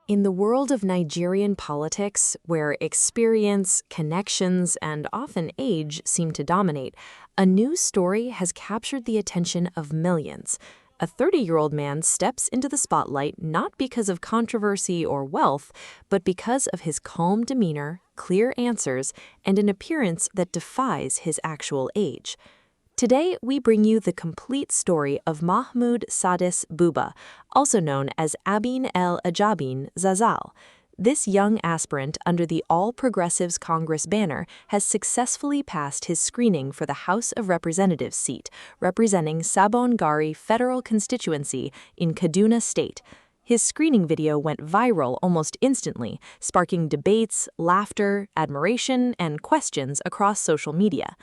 In the world of Nigerian politics, where experience, connections, and often age seem to dominate, a new story has captured the attention of millions. A 30-year-old man steps into the spotlight not because of controversy or wealth, but because of his calm demeanor, clear answers, and an appearance that defies his actual age. Today, we bring you the complete story of Mahmud Sadis Buba, also known as Abin Al-Ajabin Zazzau. This young aspirant under the All Progressives Congress banner has successfully passed his screening for the House of Representatives seat, representing Sabon Gari Federal Constituency in Kaduna State. His screening video went viral almost instantly, sparking debates, laughter, admiration, and questions across social media.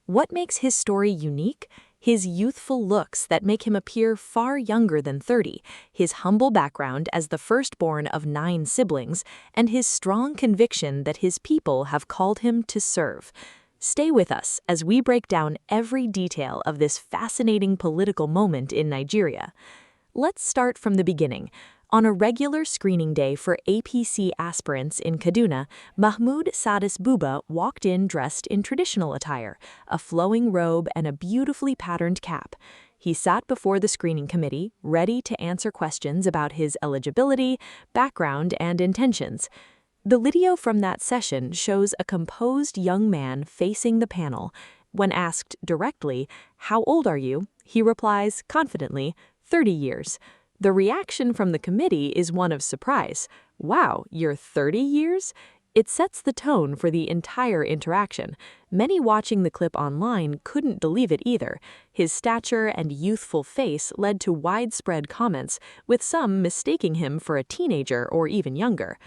What makes his story unique? His youthful looks that make him appear far younger than 30, his humble background as the firstborn of 9 siblings, and his strong conviction that his people have called him to serve. Stay with us as we break down every detail of this fascinating political moment in Nigeria. Let's start from the beginning. On a regular screening day for APC aspirants in Kaduna, Mahmud Sadis Buba walked in dressed in traditional attire, a flowing robe and a beautifully patterned cap. He sat before the screening committee, ready to answer questions about his eligibility, background, and intentions. The video from that session shows a composed young man facing the panel. When asked directly, "How old are you?" he replies confidently, 30 years. The reaction from the committee is one of surprise. Wow, you're 30 years? It sets the tone for the entire interaction. Many watching the clip online couldn't believe it either. His stature and youthful face led to widespread comments, with some mistaking him for a teenager or even younger.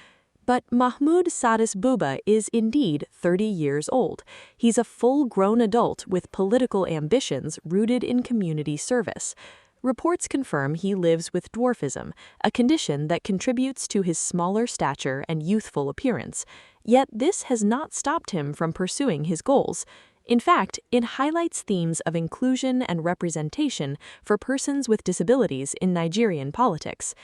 But Mahmud Sadis Buba is indeed 30 years old. He's a full-grown adult with political ambitions rooted in community service. Reports confirm he lives with dwarfism, a condition that contributes to his smaller stature and youthful appearance. Yet this has not stopped him from pursuing his goals. In fact, it highlights themes of inclusion and representation for persons with disabilities in Nigerian politics.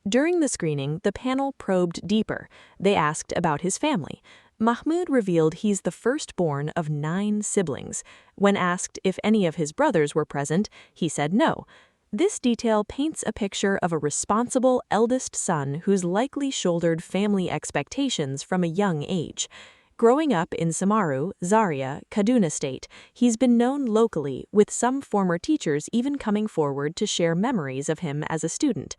During the screening, the panel probed deeper. They asked about his family. Mahmud revealed he's the firstborn of 9 siblings. When asked if any of his brothers were present, he said no. This detail paints a picture of a responsible eldest son who's likely shouldered family expectations from a young age. Growing up in Samaru, Zaria, Kaduna State, he's been known locally, with some former teachers even coming forward to share memories of him as a student.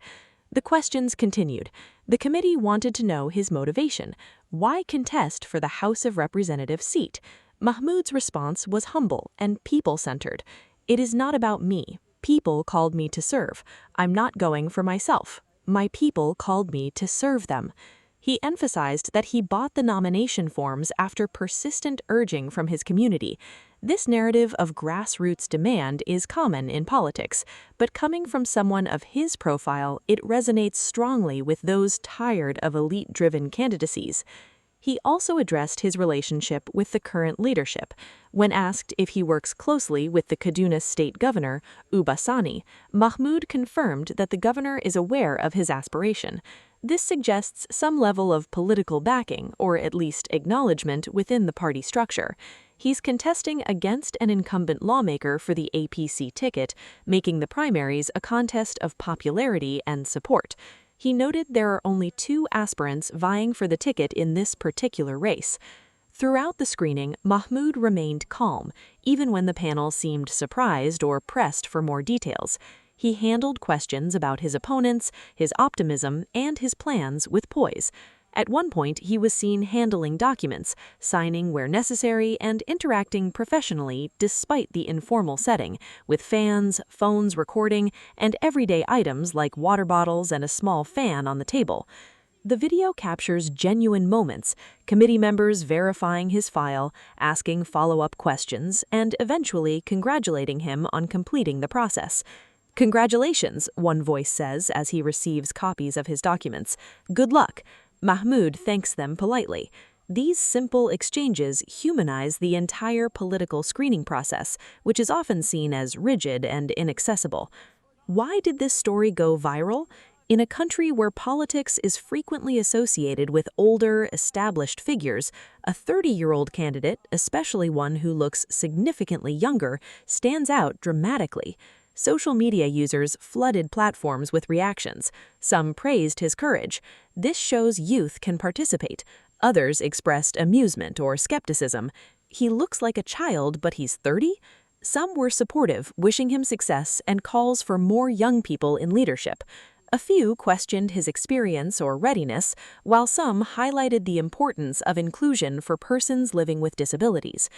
The questions continued. The committee wanted to know his motivation. Why contest for the House of Representatives seat? Mahmud's response was humble and people-centered. "It is not about me. People called me to serve. I'm not going for myself. My people called me to serve them." He emphasized that he bought the nomination forms after persistent urging from his community. This narrative of grassroots demand is common in politics, but coming from someone of his profile, it resonates strongly with those tired of elite-driven candidacies. He also addressed his relationship with the current leadership. When asked if he works closely with the Kaduna State Governor, Uba Sani, Mahmud confirmed that the governor is aware of his aspiration. This suggests some level of political backing, or at least acknowledgement, within the party structure. He's contesting against an incumbent lawmaker for the APC ticket, making the primaries a contest of popularity and support. He noted there are only 2 aspirants vying for the ticket in this particular race. Throughout the screening, Mahmud remained calm, even when the panel seemed surprised or pressed for more details. He handled questions about his opponents, his optimism, and his plans with poise. At one point, he was seen handling documents, signing where necessary, and interacting professionally despite the informal setting, with fans, phones recording, and everyday items like water bottles and a small fan on the table. The video captures genuine moments, committee members verifying his file, asking follow-up questions, and eventually congratulating him on completing the process. "Congratulations," one voice says as he receives copies of his documents. "Good luck." Mahmud thanks them politely. These simple exchanges humanize the entire political screening process, which is often seen as rigid and inaccessible. Why did this story go viral? In a country where politics is frequently associated with older, established figures, a 30-year-old candidate, especially one who looks significantly younger, stands out dramatically. Social media users flooded platforms with reactions. Some praised his courage. This shows youth can participate. Others expressed amusement or skepticism. He looks like a child, but he's 30? Some were supportive, wishing him success and calls for more young people in leadership. A few questioned his experience or readiness, while some highlighted the importance of inclusion for persons living with disabilities.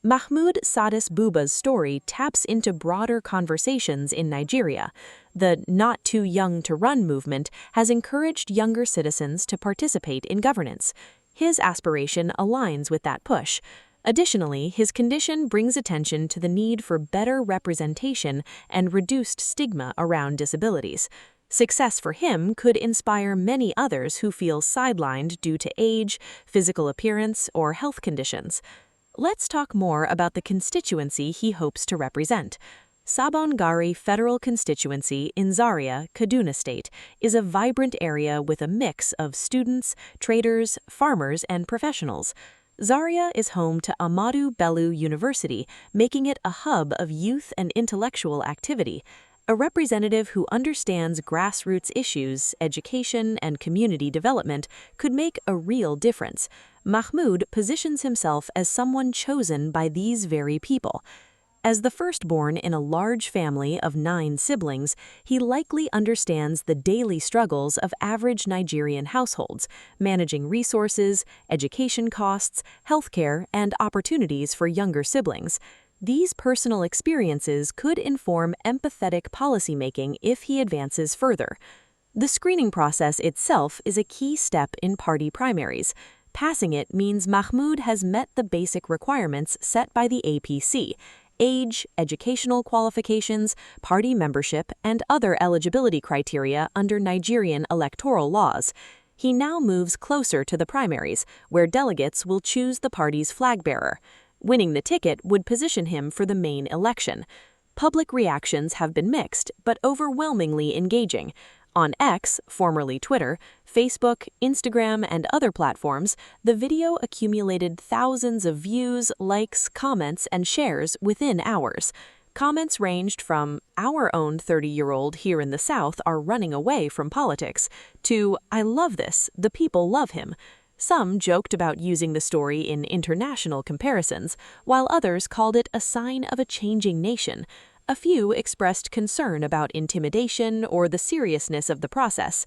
Mahmud Sadis Buba's story taps into broader conversations in Nigeria. The "not too young to run" movement has encouraged younger citizens to participate in governance. His aspiration aligns with that push. Additionally, his condition brings attention to the need for better representation and reduced stigma around disabilities. Success for him could inspire many others who feel sidelined due to age, physical appearance, or health conditions. Let's talk more about the constituency he hopes to represent. Sabon Gari Federal Constituency in Zaria, Kaduna State, is a vibrant area with a mix of students, traders, farmers, and professionals. Zaria is home to Ahmadu Bello University, making it a hub of youth and intellectual activity. A representative who understands grassroots issues, education, and community development could make a real difference. Mahmud positions himself as someone chosen by these very people. As the firstborn in a large family of 9 siblings, he likely understands the daily struggles of average Nigerian households, managing resources, education costs, healthcare, and opportunities for younger siblings. These personal experiences could inform empathetic policymaking if he advances further. The screening process itself is a key step in party primaries. Passing it means Mahmud has met the basic requirements set by the APC: age, educational qualifications, party membership, and other eligibility criteria under Nigerian electoral laws. He now moves closer to the primaries, where delegates will choose the party's flag bearer. Winning the ticket would position him for the main election. Public reactions have been mixed, but overwhelmingly engaging. On X, formerly Twitter, Facebook, Instagram, and other platforms, the video accumulated thousands of views, likes, comments, and shares within hours. Comments ranged from "our own 30-year-old here in the South are running away from politics" to "I love this, the people love him." Some joked about using the story in international comparisons, while others called it a sign of a changing nation. A few expressed concern about intimidation or the seriousness of the process.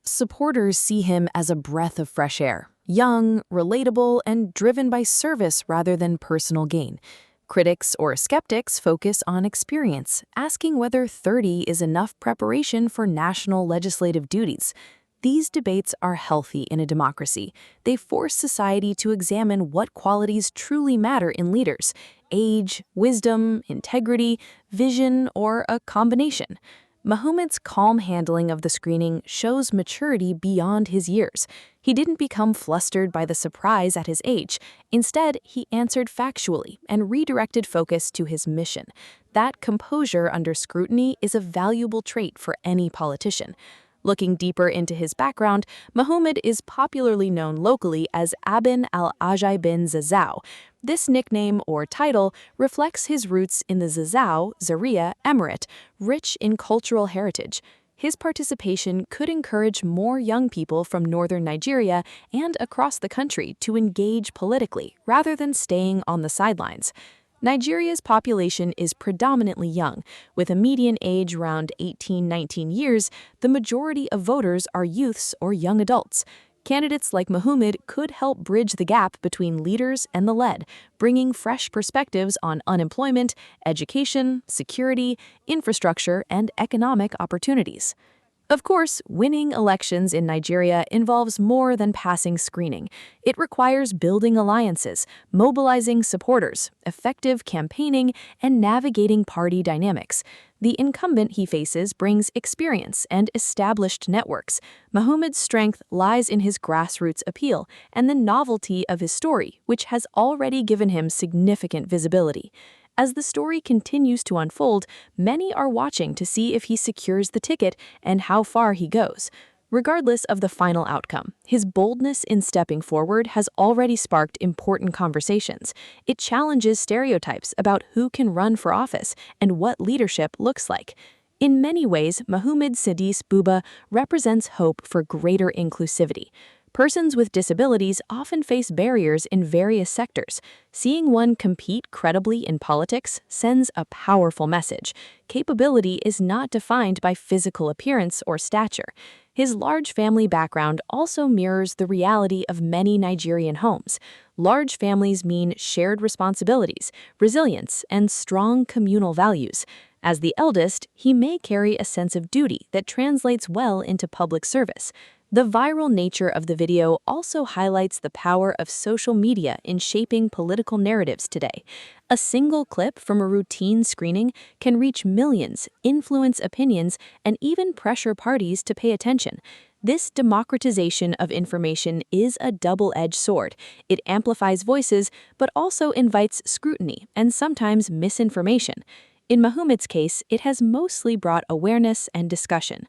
Supporters see him as a breath of fresh air, young, relatable, and driven by service rather than personal gain. Critics or skeptics focus on experience, asking whether 30 is enough preparation for national legislative duties. These debates are healthy in a democracy. They force society to examine what qualities truly matter in leaders: age, wisdom, integrity, vision, or a combination. Mahmud's calm handling of the screening shows maturity beyond his years. He didn't become flustered by the surprise at his age. Instead, he answered factually and redirected focus to his mission. That composure under scrutiny is a valuable trait for any politician. Looking deeper into his background, Mahmud is popularly known locally as Abin Al-Ajabin Zazzau. This nickname or title reflects his roots in the Zazzau, Zaria Emirate, rich in cultural heritage. His participation could encourage more young people from northern Nigeria and across the country to engage politically rather than staying on the sidelines. Nigeria's population is predominantly young. With a median age around 18-19 years, the majority of voters are youths or young adults. Candidates like Mahmud could help bridge the gap between leaders and the led, bringing fresh perspectives on unemployment, education, security, infrastructure, and economic opportunities. Of course, winning elections in Nigeria involves more than passing screening. It requires building alliances, mobilizing supporters, effective campaigning, and navigating party dynamics. The incumbent he faces brings experience and established networks. Mahmud's strength lies in his grassroots appeal and the novelty of his story, which has already given him significant visibility. As the story continues to unfold, many are watching to see if he secures the ticket and how far he goes. Regardless of the final outcome, his boldness in stepping forward has already sparked important conversations. It challenges stereotypes about who can run for office and what leadership looks like. In many ways, Mahmud Sadis Buba represents hope for greater inclusivity. Persons with disabilities often face barriers in various sectors. Seeing one compete credibly in politics sends a powerful message. Capability is not defined by physical appearance or stature. His large family background also mirrors the reality of many Nigerian homes. Large families mean shared responsibilities, resilience, and strong communal values. As the eldest, he may carry a sense of duty that translates well into public service. The viral nature of the video also highlights the power of social media in shaping political narratives today. A single clip from a routine screening can reach millions, influence opinions, and even pressure parties to pay attention. This democratization of information is a double-edged sword. It amplifies voices, but also invites scrutiny and sometimes misinformation. In Mahmud's case, it has mostly brought awareness and discussion.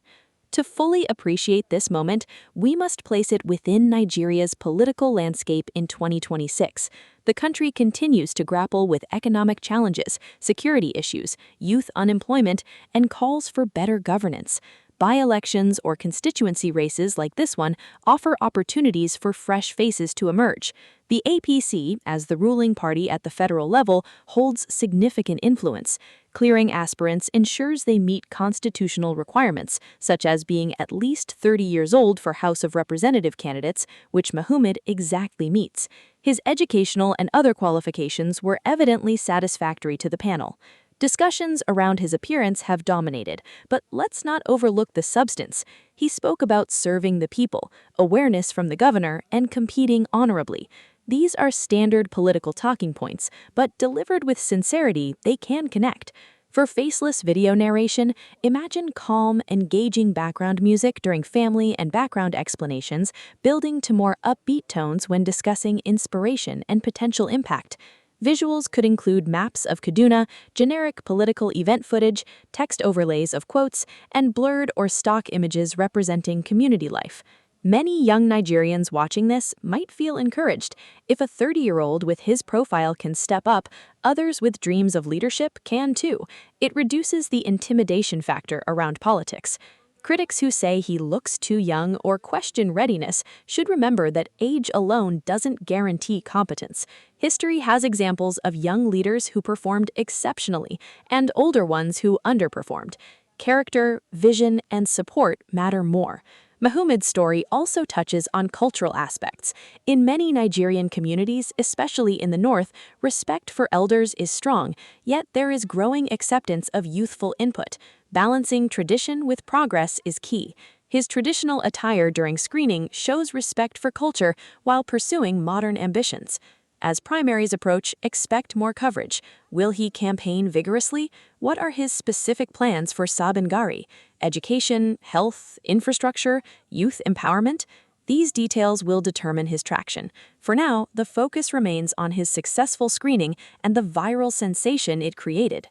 To fully appreciate this moment, we must place it within Nigeria's political landscape in 2026. The country continues to grapple with economic challenges, security issues, youth unemployment, and calls for better governance. By-elections or constituency races like this one offer opportunities for fresh faces to emerge. The APC, as the ruling party at the federal level, holds significant influence. Clearing aspirants ensures they meet constitutional requirements, such as being at least 30 years old for House of Representative candidates, which Mahmud exactly meets. His educational and other qualifications were evidently satisfactory to the panel. Discussions around his appearance have dominated, but let's not overlook the substance. He spoke about serving the people, awareness from the governor, and competing honorably. These are standard political talking points, but delivered with sincerity, they can connect. For faceless video narration, imagine calm, engaging background music during family and background explanations, building to more upbeat tones when discussing inspiration and potential impact. Visuals could include maps of Kaduna, generic political event footage, text overlays of quotes, and blurred or stock images representing community life. Many young Nigerians watching this might feel encouraged. If a 30-year-old with his profile can step up, others with dreams of leadership can too. It reduces the intimidation factor around politics. Critics who say he looks too young or question readiness should remember that age alone doesn't guarantee competence. History has examples of young leaders who performed exceptionally and older ones who underperformed. Character, vision, and support matter more. Mahmud's story also touches on cultural aspects. In many Nigerian communities, especially in the north, respect for elders is strong, yet there is growing acceptance of youthful input. Balancing tradition with progress is key. His traditional attire during screening shows respect for culture while pursuing modern ambitions. As primaries approach, expect more coverage. Will he campaign vigorously? What are his specific plans for Sabon Gari? Education, health, infrastructure, youth empowerment? These details will determine his traction. For now, the focus remains on his successful screening and the viral sensation it created.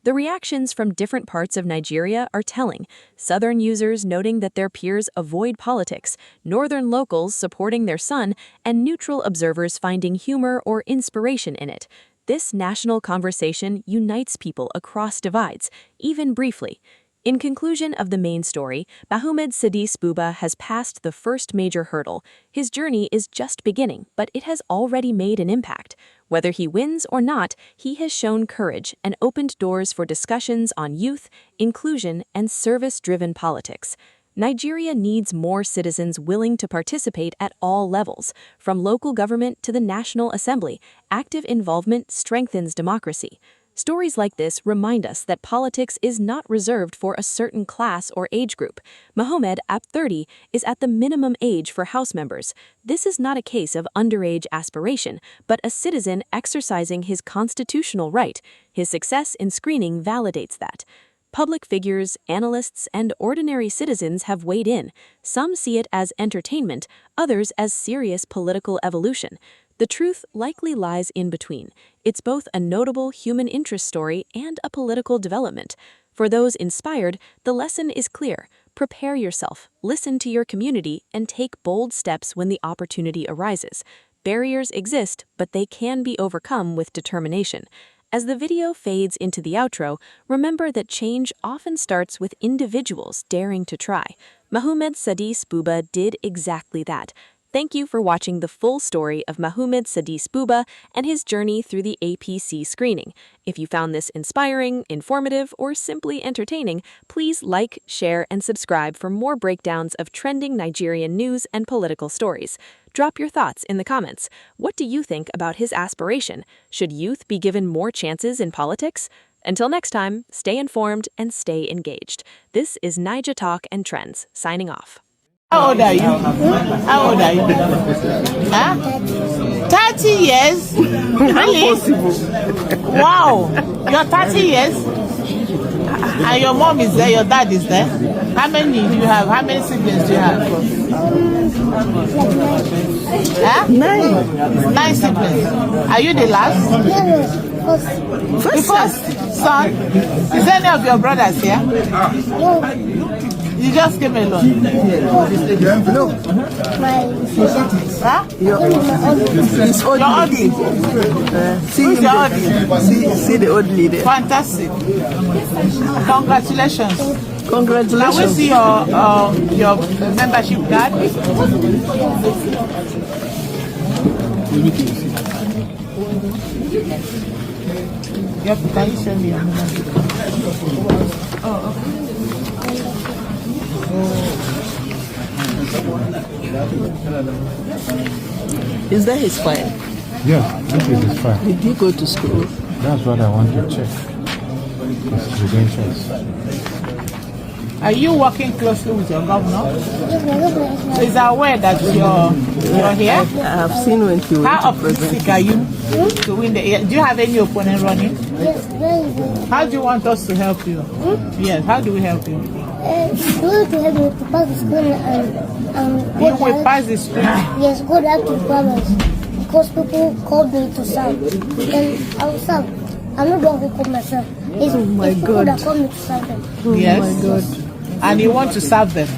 The reactions from different parts of Nigeria are telling. Southern users noting that their peers avoid politics, northern locals supporting their son, and neutral observers finding humor or inspiration in it. This national conversation unites people across divides, even briefly. In conclusion of the main story, Mahmud Sadis Buba has passed the first major hurdle. His journey is just beginning, but it has already made an impact. Whether he wins or not, he has shown courage and opened doors for discussions on youth, inclusion, and service-driven politics. Nigeria needs more citizens willing to participate at all levels, from local government to the National Assembly. Active involvement strengthens democracy. Stories like this remind us that politics is not reserved for a certain class or age group. Mahmud, at 30, is at the minimum age for House members. This is not a case of underage aspiration, but a citizen exercising his constitutional right. His success in screening validates that. Public figures, analysts, and ordinary citizens have weighed in. Some see it as entertainment, others as serious political evolution. The truth likely lies in between. It's both a notable human interest story and a political development. For those inspired, the lesson is clear. Prepare yourself, listen to your community, and take bold steps when the opportunity arises. Barriers exist, but they can be overcome with determination. As the video fades into the outro, remember that change often starts with individuals daring to try. Mahmud Sadis Buba did exactly that. Thank you for watching the full story of Mahmud Sadis Buba and his journey through the APC screening. If you found this inspiring, informative, or simply entertaining, please like, share, and subscribe for more breakdowns of trending Nigerian news and political stories. Drop your thoughts in the comments. What do you think about his aspiration? Should youth be given more chances in politics? Until next time, stay informed and stay engaged. This is Niger Talk and Trends, signing off. How old are you? How old are you? Huh? 30 years? Really? Wow. You're 30 years? And your mom is there, your dad is there? How many do you have? How many siblings do you have? Huh? 9 siblings. Are you the last? The first son? Is any of your brothers here? No. You just came alone? No. Huh? Your oddly. Who's your oddly? See the oddly there. Fantastic. Congratulations. Congratulations. Can we see your membership card? Yep, can you show me your membership card? Oh, okay. Is that his file? Yeah, this is his file. Did he go to school? That's what I want to check. His credentials. Are you working closely with your governor? So is aware that you're here? I have seen when he went How to present. optimistic are you to win the? Do you have any opponent running? Yes, very good. How do you want us to help you? Yes, how do we help you? You want to help me to pass the school and You go will back. pass the screen. Yes, go back to problems because people called me to serve. Then I will serve. I'm not the one who called myself. It's, Oh my it's people God. that called me to serve them. Oh Yes. my God. And you want to serve them.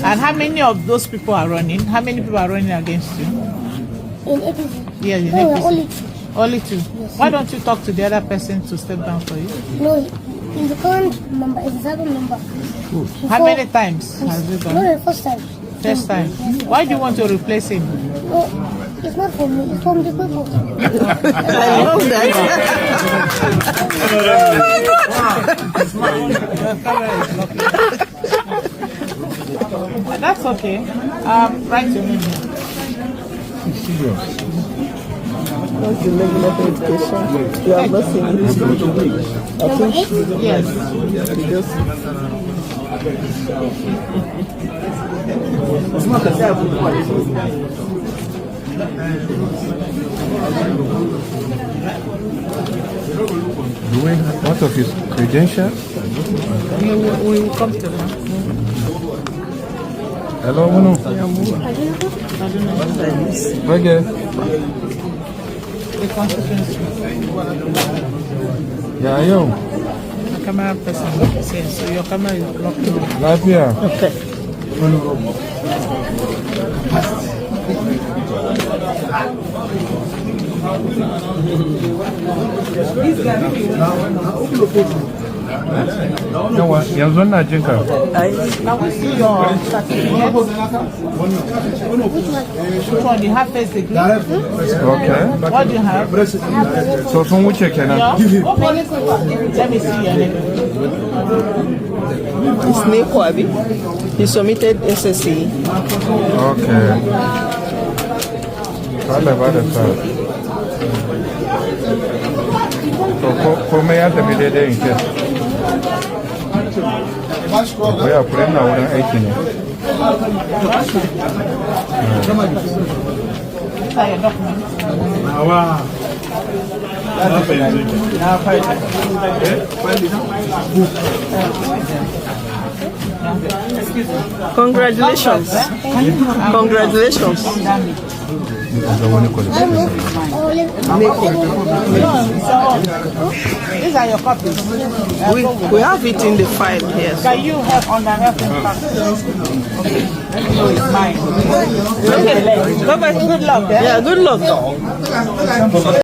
And how many of those people are running? How many people are running against you? In APC. Yes, in No, APC. only Only 2. Why don't you talk to the other person to step down for you? no. In the current member, it's the second member. How many times has it No, done? the first time. First time. Why do you want to replace him? No, it's not for me. It's from the people. I love that. That's okay. Write your name here. What's the level of education? You have not seen it. I think Yes. you just... Do we have what of his credentials? We will come to them. Hello, Munu. Okay. The constituency. Yeah, yo. The camera person is here, so your camera is blocking. Live here. Okay. Yawa, yanzu na jinka. Can we see your certificate? Which one? You have first degree? Okay. What do you have? So sun wuce kenan. Let me see your name. It's Neko Abi. He submitted SSC. Okay. Allah ba da sa. To komai ya tafi daidai in ke. Akwai a kudin na wurin aiki ne. These are your documents. Congratulations. Congratulations. Damn it. These are your copies. We have it in the file here. Can you help on the helping part? Okay. No, it's mine. Okay. Good luck. Yeah, good luck.